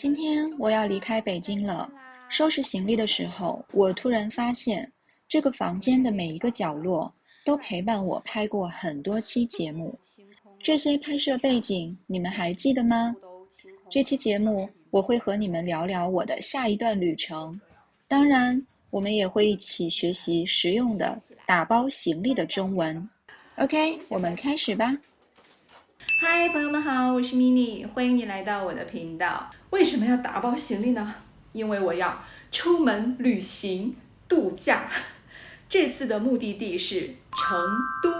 今天我要离开北京了。收拾行李的时候，我突然发现，这个房间的每一个角落都陪伴我拍过很多期节目。这些拍摄背景你们还记得吗？这期节目我会和你们聊聊我的下一段旅程，当然，我们也会一起学习实用的打包行李的中文。OK，我们开始吧。嗨，朋友们好，我是 mini， 欢迎你来到我的频道。为什么要打包行李呢？因为我要出门旅行度假。这次的目的地是成都。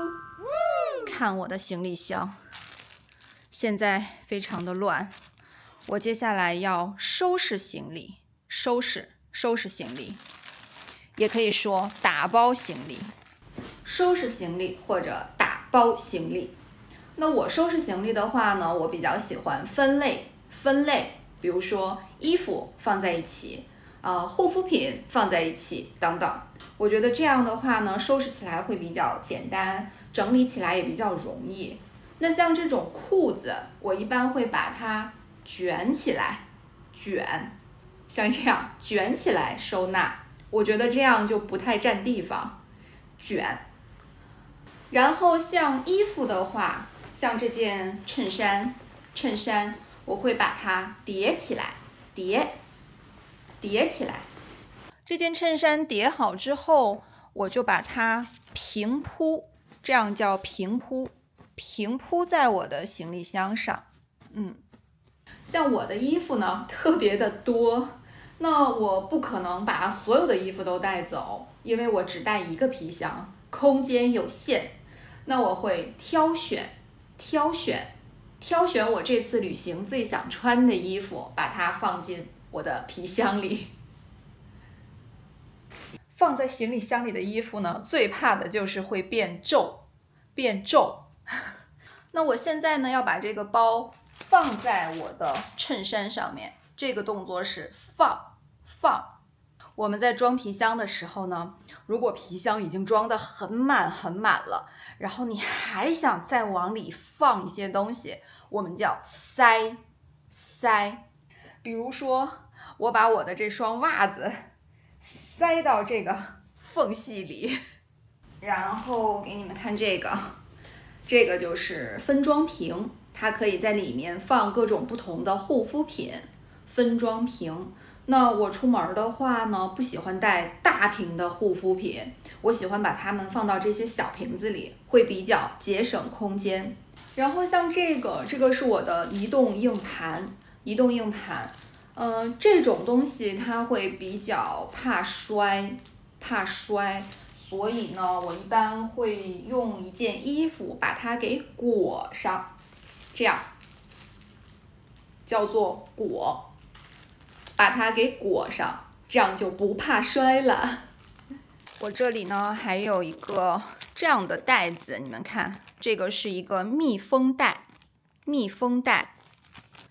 看我的行李箱，现在非常的乱。我接下来要收拾行李，收拾行李，也可以说打包行李，收拾行李或者打包行李。那我收拾行李的话呢，我比较喜欢分类，比如说衣服放在一起，护肤品放在一起等等。我觉得这样的话呢，收拾起来会比较简单，整理起来也比较容易。那像这种裤子，我一般会把它卷起来，像这样卷起来收纳，我觉得这样就不太占地方，卷。然后像衣服的话，像这件衬衫，我会把它叠起来，叠起来。这件衬衫叠好之后，我就把它平铺，这样叫平铺，平铺在我的行李箱上。像我的衣服呢，特别的多，那我不可能把所有的衣服都带走，因为我只带一个皮箱，空间有限。那我会挑选我这次旅行最想穿的衣服，把它放进我的皮箱里。放在行李箱里的衣服呢，最怕的就是会变皱。那我现在呢，要把这个包放在我的衬衫上面，这个动作是放。我们在装皮箱的时候呢，如果皮箱已经装得很满了，然后你还想再往里放一些东西，我们叫塞。比如说，我把我的这双袜子塞到这个缝隙里，然后给你们看这个就是分装瓶，它可以在里面放各种不同的护肤品。分装瓶。那我出门的话呢，不喜欢带大瓶的护肤品，我喜欢把它们放到这些小瓶子里，会比较节省空间。然后像这个是我的移动硬盘，这种东西它会比较怕摔，所以呢，我一般会用一件衣服把它给裹上，这样叫做裹。把它给裹上，这样就不怕摔了。我这里呢还有一个这样的袋子，你们看，这个是一个密封袋，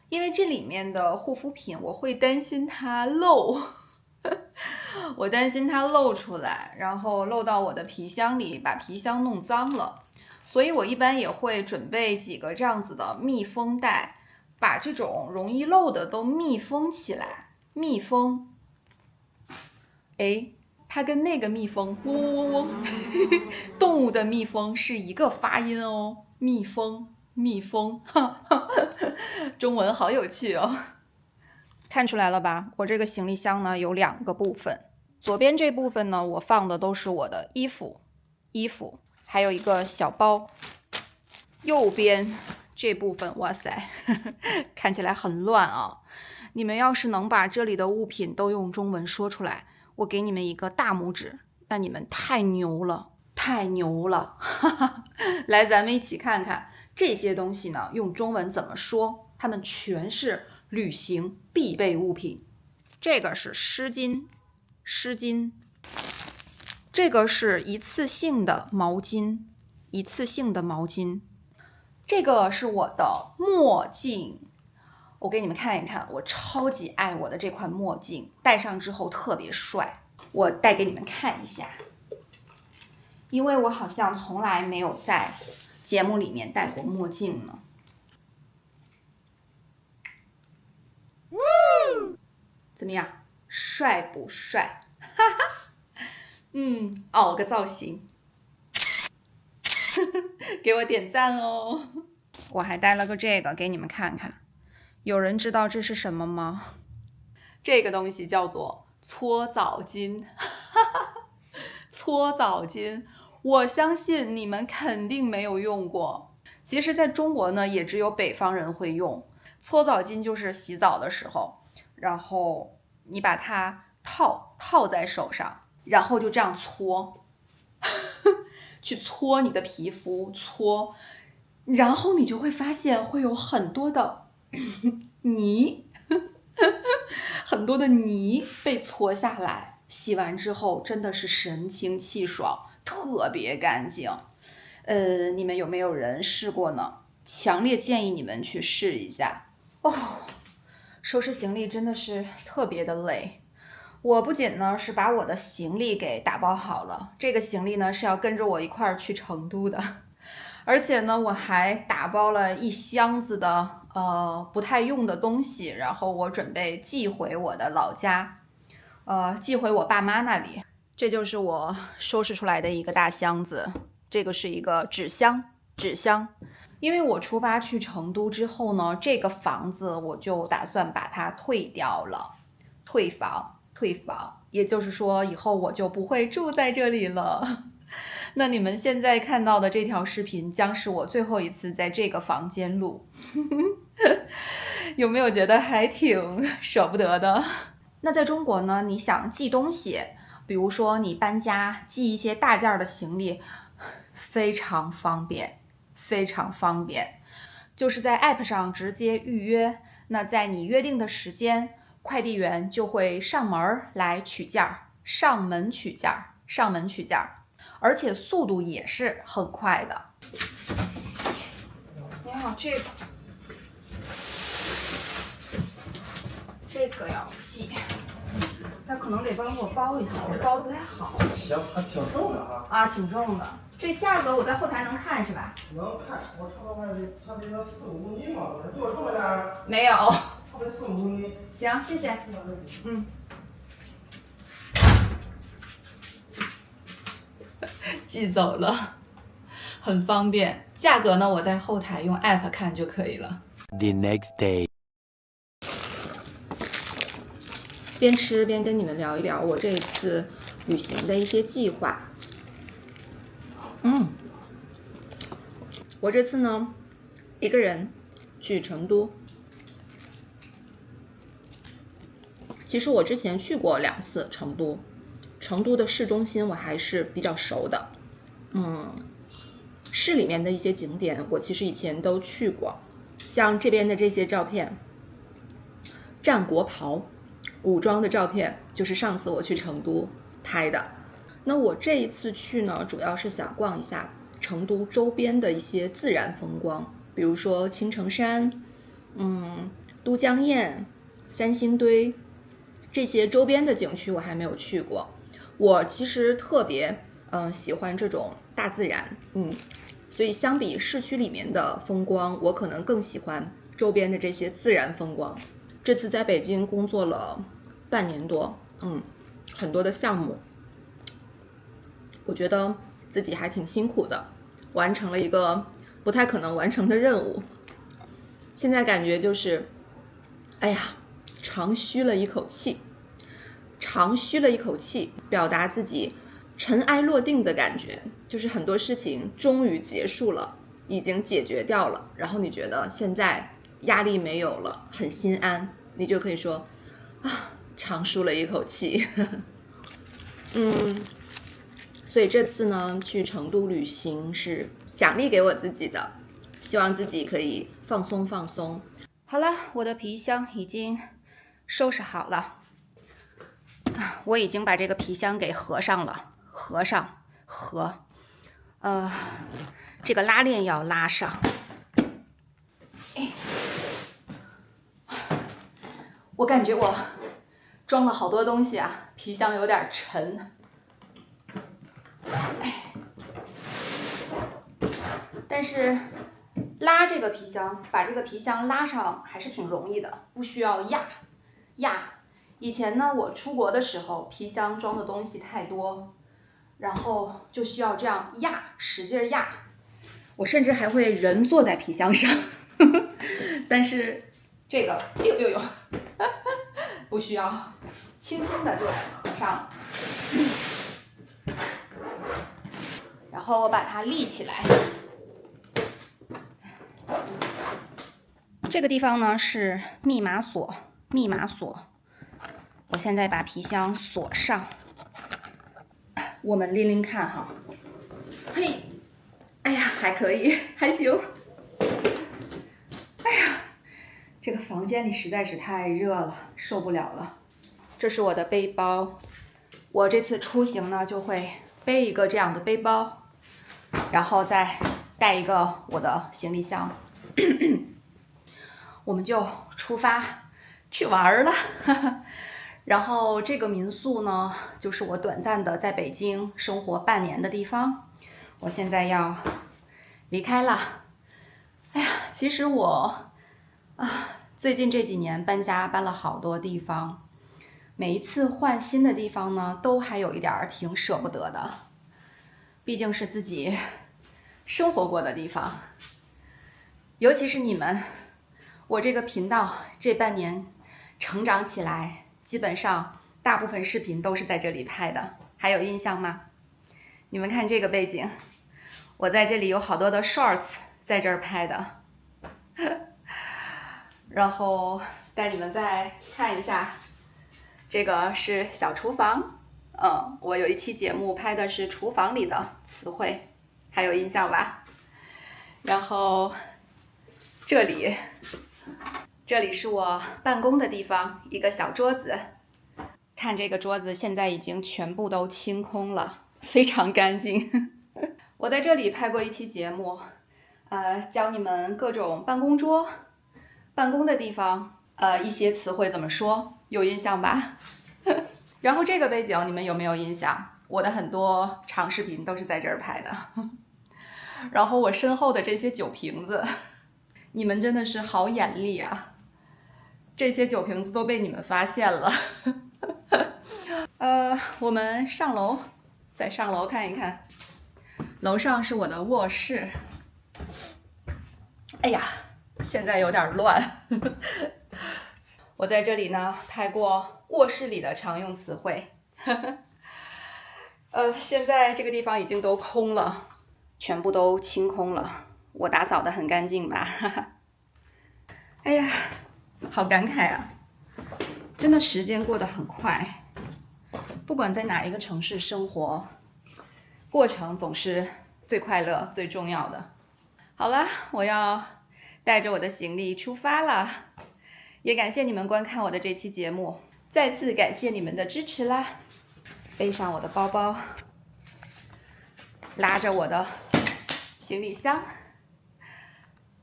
因为这里面的护肤品我会担心它漏，我担心它漏出来，然后漏到我的皮箱里，把皮箱弄脏了，所以我一般也会准备几个这样子的密封袋，把这种容易漏的都密封起来。它跟那个蜜蜂嗡嗡嗡嗡动物的蜜蜂是一个发音哦，蜜蜂，中文好有趣哦。看出来了吧？我这个行李箱呢有2个部分，左边这部分呢，我放的都是我的衣服，还有一个小包。右边这部分，哇塞，看起来很乱啊。你们要是能把这里的物品都用中文说出来，我给你们一个大拇指，那你们太牛了。来，咱们一起看看这些东西呢，用中文怎么说？它们全是旅行必备物品。这个是湿巾，这个是一次性的毛巾，这个是我的墨镜。我给你们看一看，我超级爱我的这款墨镜，戴上之后特别帅。我戴给你们看一下，因为我好像从来没有在节目里面戴过墨镜呢。怎么样？帅不帅？哈哈，凹个造型，给我点赞哦！我还带了个这个给你们看看，有人知道这是什么吗？这个东西叫做搓澡巾，搓澡巾，我相信你们肯定没有用过。其实在中国呢，也只有北方人会用。搓澡巾就是洗澡的时候，然后你把它套在手上，然后就这样搓，去搓你的皮肤，搓，然后你就会发现会有很多的泥，很多的泥被搓下来，洗完之后真的是神清气爽，特别干净。你们有没有人试过呢？强烈建议你们去试一下哦。收拾行李真的是特别的累。我不仅呢是把我的行李给打包好了，这个行李呢是要跟着我一块儿去成都的，而且呢我还打包了一箱子的不太用的东西，然后我准备寄回我的老家，寄回我爸妈那里。这就是我收拾出来的一个大箱子，这个是一个纸箱。因为我出发去成都之后呢，这个房子我就打算把它退掉了，退房，也就是说以后我就不会住在这里了。那你们现在看到的这条视频将是我最后一次在这个房间录，有没有觉得还挺舍不得的？那在中国呢，你想寄东西，比如说你搬家寄一些大件的行李，非常方便。就是在 App 上直接预约，那在你约定的时间，快递员就会上门来取件儿，上门取件儿，而且速度也是很快的。你好，这个要寄，他可能得帮我包一下，我包的不太好。行，还挺重的啊。啊，挺重的。这价格我在后台能看是吧？能看，我看看它这个4、5公斤嘛，比我重了点儿。没有。差不多4、5公斤。行，谢谢。寄走了，很方便。价格呢，我在后台用 app 看就可以了。The next day， 边吃边跟你们聊一聊我这一次旅行的一些计划。我这次呢，一个人去成都。其实我之前去过2次成都，成都的市中心我还是比较熟的。市里面的一些景点我其实以前都去过，像这边的这些照片，战国袍、古装的照片，就是上次我去成都拍的。那我这一次去呢，主要是想逛一下成都周边的一些自然风光，比如说青城山、都江堰、三星堆，这些周边的景区我还没有去过。我其实特别喜欢这种大自然，所以相比市区里面的风光，我可能更喜欢周边的这些自然风光。这次在北京工作了半年多，很多的项目，我觉得自己还挺辛苦的，完成了一个不太可能完成的任务。现在感觉就是，哎呀，长吁了一口气，表达自己尘埃落定的感觉，就是很多事情终于结束了，已经解决掉了，然后你觉得现在压力没有了，很心安，你就可以说啊，长舒了一口气。所以这次呢，去成都旅行是奖励给我自己的，希望自己可以放松。好了，我的皮箱已经收拾好了，我已经把这个皮箱给合上了，这个拉链要拉上。我感觉我装了好多东西啊，皮箱有点沉。但是拉这个皮箱，把这个皮箱拉上还是挺容易的，不需要压，以前呢，我出国的时候，皮箱装的东西太多，然后就需要这样压，使劲压。我甚至还会人坐在皮箱上，但是这个，哎呦呦呦，不需要，轻轻的就合上了。然后我把它立起来。这个地方呢是密码锁，我现在把皮箱锁上，我们拎拎看哈。嘿，哎呀，还可以，还行。哎呀，这个房间里实在是太热了，受不了了。这是我的背包，我这次出行呢就会背一个这样的背包，然后再带一个我的行李箱。我们就出发去玩了。然后这个民宿呢，就是我短暂的在北京生活半年的地方。我现在要离开了。哎呀，其实我最近这几年搬家搬了好多地方，每一次换新的地方呢，都还有一点挺舍不得的，毕竟是自己生活过的地方。尤其是你们，我这个频道这半年成长起来，基本上大部分视频都是在这里拍的，还有印象吗？你们看这个背景，我在这里有好多的 shorts 在这儿拍的。然后带你们再看一下，这个是小厨房。我有一期节目拍的是厨房里的词汇，还有印象吧？然后这里是我办公的地方，一个小桌子。看这个桌子现在已经全部都清空了，非常干净。我在这里拍过一期节目，教你们各种办公桌、办公的地方，一些词汇怎么说，有印象吧？然后这个背景你们有没有印象？我的很多长视频都是在这儿拍的。然后我身后的这些酒瓶子，你们真的是好眼力啊！这些酒瓶子都被你们发现了。我们上楼，再上楼看一看。楼上是我的卧室。哎呀，现在有点乱。我在这里呢拍过卧室里的常用词汇。现在这个地方已经都空了，全部都清空了。我打扫得很干净吧？哎呀，好感慨啊！真的时间过得很快，不管在哪一个城市生活，过程总是最快乐、最重要的。好了，我要带着我的行李出发了，也感谢你们观看我的这期节目，再次感谢你们的支持啦！背上我的包包，拉着我的行李箱，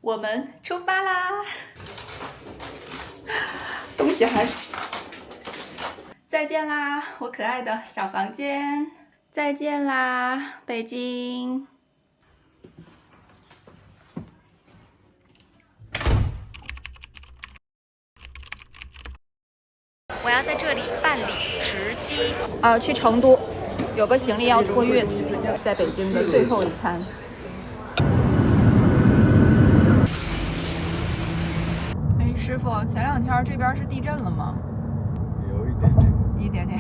我们出发啦！东西还再见啦，我可爱的小房间！再见啦，北京！我要在这里办理值机，去成都，有个行李要托运，在北京的最后一餐。哎，师傅，前2天这边是地震了吗？有一点点。一点点。